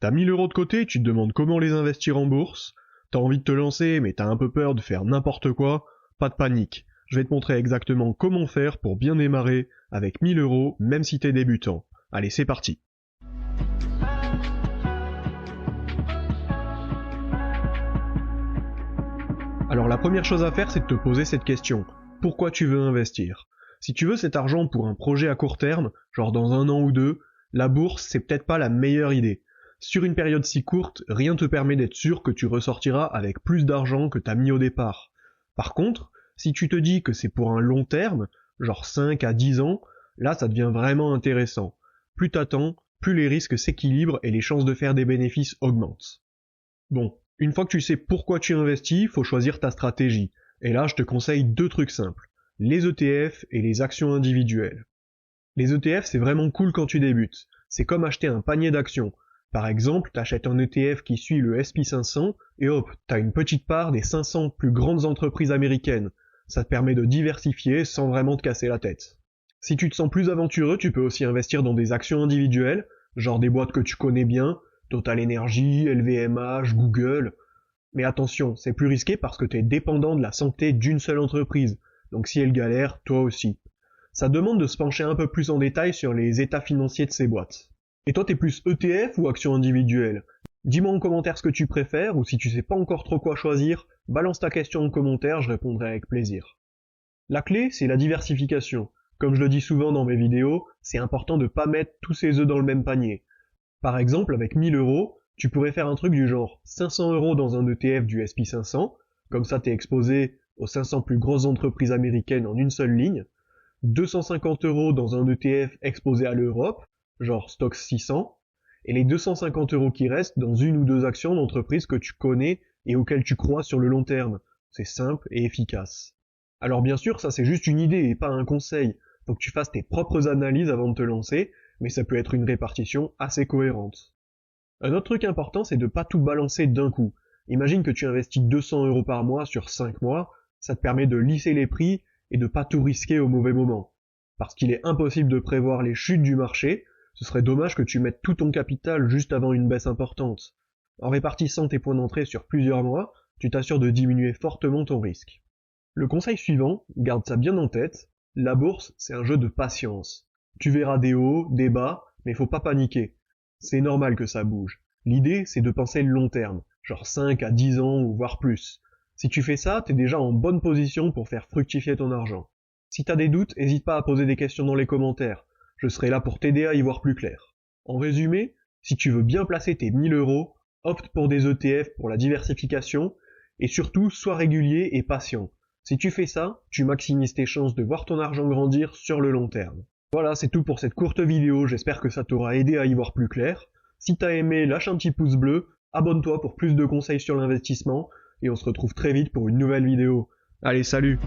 T'as 1000 euros de côté, tu te demandes comment les investir en bourse, t'as envie de te lancer mais t'as un peu peur de faire n'importe quoi, pas de panique. Je vais te montrer exactement comment faire pour bien démarrer avec 1000 euros même si t'es débutant. Allez, c'est parti. Alors la première chose à faire, c'est de te poser cette question. Pourquoi tu veux investir? Si tu veux cet argent pour un projet à court terme, genre dans 1 an ou 2, la bourse, c'est peut-être pas la meilleure idée. Sur une période si courte, rien te permet d'être sûr que tu ressortiras avec plus d'argent que t'as mis au départ. Par contre, si tu te dis que c'est pour un long terme, genre 5 à 10 ans, là ça devient vraiment intéressant. Plus t'attends, plus les risques s'équilibrent et les chances de faire des bénéfices augmentent. Bon, une fois que tu sais pourquoi tu investis, faut choisir ta stratégie. Et là, je te conseille 2 trucs simples. Les ETF et les actions individuelles. Les ETF, c'est vraiment cool quand tu débutes. C'est comme acheter un panier d'actions. Par exemple, t'achètes un ETF qui suit le S&P 500 et hop, t'as une petite part des 500 plus grandes entreprises américaines. Ça te permet de diversifier sans vraiment te casser la tête. Si tu te sens plus aventureux, tu peux aussi investir dans des actions individuelles, genre des boîtes que tu connais bien, Total Energy, LVMH, Google. Mais attention, c'est plus risqué parce que tu es dépendant de la santé d'une seule entreprise, donc si elle galère, toi aussi. Ça demande de se pencher un peu plus en détail sur les états financiers de ces boîtes. Et toi, t'es plus ETF ou action individuelle? Dis-moi en commentaire ce que tu préfères, ou si tu sais pas encore trop quoi choisir, balance ta question en commentaire, je répondrai avec plaisir. La clé, c'est la diversification. Comme je le dis souvent dans mes vidéos, c'est important de pas mettre tous ses œufs dans le même panier. Par exemple, avec 1000 euros, tu pourrais faire un truc du genre 500 euros dans un ETF du S&P 500, comme ça t'es exposé aux 500 plus grosses entreprises américaines en une seule ligne, 250 euros dans un ETF exposé à l'Europe, genre Stoxx 600, et les 250 euros qui restent dans une ou deux actions d'entreprises que tu connais et auxquelles tu crois sur le long terme. C'est simple et efficace. Alors bien sûr, ça c'est juste une idée et pas un conseil, faut que tu fasses tes propres analyses avant de te lancer, mais ça peut être une répartition assez cohérente. Un autre truc important, c'est de pas tout balancer d'un coup. Imagine que tu investis 200 euros par mois sur 5 mois, ça te permet de lisser les prix et de pas tout risquer au mauvais moment. Parce qu'il est impossible de prévoir les chutes du marché, ce serait dommage que tu mettes tout ton capital juste avant une baisse importante. En répartissant tes points d'entrée sur plusieurs mois, tu t'assures de diminuer fortement ton risque. Le conseil suivant, garde ça bien en tête, la bourse, c'est un jeu de patience. Tu verras des hauts, des bas, mais faut pas paniquer. C'est normal que ça bouge. L'idée, c'est de penser le long terme, genre 5 à 10 ans ou voire plus. Si tu fais ça, t'es déjà en bonne position pour faire fructifier ton argent. Si t'as des doutes, n'hésite pas à poser des questions dans les commentaires. Je serai là pour t'aider à y voir plus clair. En résumé, si tu veux bien placer tes 1000 euros, opte pour des ETF pour la diversification, et surtout, sois régulier et patient. Si tu fais ça, tu maximises tes chances de voir ton argent grandir sur le long terme. Voilà, c'est tout pour cette courte vidéo, j'espère que ça t'aura aidé à y voir plus clair. Si t'as aimé, lâche un petit pouce bleu, abonne-toi pour plus de conseils sur l'investissement, et on se retrouve très vite pour une nouvelle vidéo. Allez, salut!